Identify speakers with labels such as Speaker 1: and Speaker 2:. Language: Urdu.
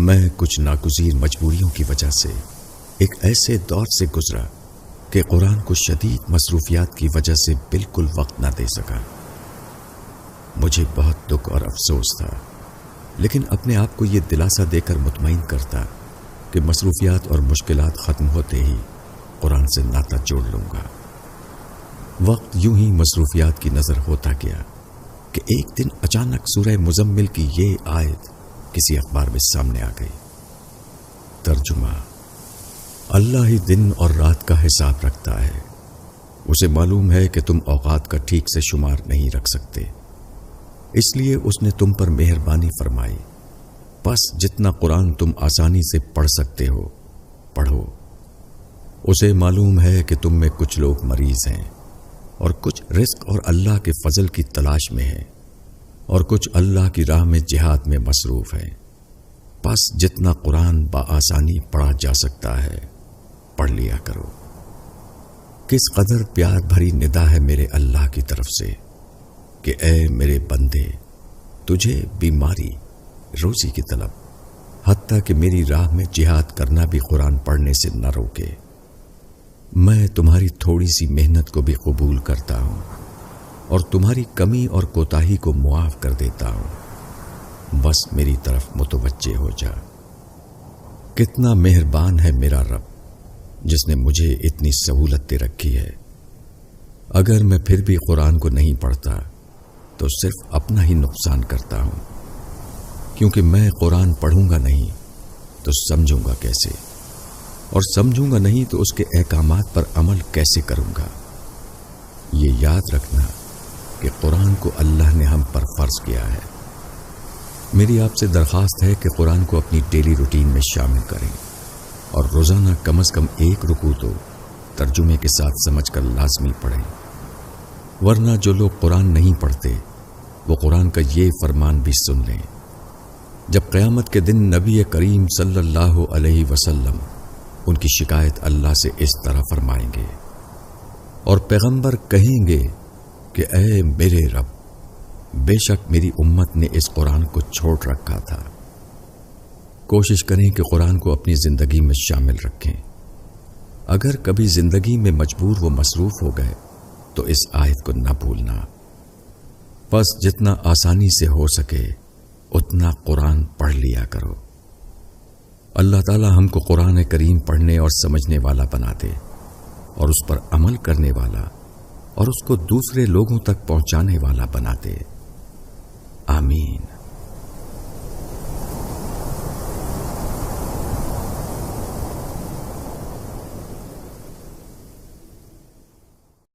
Speaker 1: میں کچھ ناگزیر مجبوریوں کی وجہ سے ایک ایسے دور سے گزرا کہ قرآن کو شدید مصروفیات کی وجہ سے بالکل وقت نہ دے سکا۔ مجھے بہت دکھ اور افسوس تھا، لیکن اپنے آپ کو یہ دلاسا دے کر مطمئن کرتا کہ مصروفیات اور مشکلات ختم ہوتے ہی قرآن سے ناطہ جوڑ لوں گا۔ وقت یوں ہی مصروفیات کی نظر ہوتا گیا کہ ایک دن اچانک سورہ مزمل کی یہ آیت کسی اخبار میں سامنے آ گئی۔ ترجمہ: اللہ ہی دن اور رات کا حساب رکھتا ہے، اسے معلوم ہے کہ تم اوقات کا ٹھیک سے شمار نہیں رکھ سکتے، اس لیے اس نے تم پر مہربانی فرمائی، بس جتنا قرآن تم آسانی سے پڑھ سکتے ہو پڑھو۔ اسے معلوم ہے کہ تم میں کچھ لوگ مریض ہیں اور کچھ رزق اور اللہ کے فضل کی تلاش میں ہیں اور کچھ اللہ کی راہ میں جہاد میں مصروف ہیں، بس جتنا قرآن بآسانی پڑھا جا سکتا ہے پڑھ لیا کرو۔ کس قدر پیار بھری ندا ہے میرے اللہ کی طرف سے کہ اے میرے بندے، تجھے بیماری، روزی کی طلب، حتیٰ کہ میری راہ میں جہاد کرنا بھی قرآن پڑھنے سے نہ روکے۔ میں تمہاری تھوڑی سی محنت کو بھی قبول کرتا ہوں اور تمہاری کمی اور کوتاہی کو معاف کر دیتا ہوں، بس میری طرف متوجہ ہو جا۔ کتنا مہربان ہے میرا رب جس نے مجھے اتنی سہولت دے رکھی ہے۔ اگر میں پھر بھی قرآن کو نہیں پڑھتا تو صرف اپنا ہی نقصان کرتا ہوں، کیونکہ میں قرآن پڑھوں گا نہیں تو سمجھوں گا کیسے، اور سمجھوں گا نہیں تو اس کے احکامات پر عمل کیسے کروں گا۔ یہ یاد رکھنا کہ قرآن کو اللہ نے ہم پر فرض کیا ہے۔ میری آپ سے درخواست ہے کہ قرآن کو اپنی ڈیلی روٹین میں شامل کریں اور روزانہ کم از کم ایک رکوع تو ترجمے کے ساتھ سمجھ کر لازمی پڑھیں، ورنہ جو لوگ قرآن نہیں پڑھتے وہ قرآن کا یہ فرمان بھی سن لیں۔ جب قیامت کے دن نبی کریم صلی اللہ علیہ وسلم ان کی شکایت اللہ سے اس طرح فرمائیں گے اور پیغمبر کہیں گے کہ اے میرے رب، بے شک میری امت نے اس قرآن کو چھوڑ رکھا تھا۔ کوشش کریں کہ قرآن کو اپنی زندگی میں شامل رکھیں۔ اگر کبھی زندگی میں مجبور و مصروف ہو گئے تو اس آیت کو نہ بھولنا، بس جتنا آسانی سے ہو سکے اتنا قرآن پڑھ لیا کرو۔ اللہ تعالی ہم کو قرآن کریم پڑھنے اور سمجھنے والا بنا دے اور اس پر عمل کرنے والا اور اس کو دوسرے لوگوں تک پہنچانے والا بنا دے۔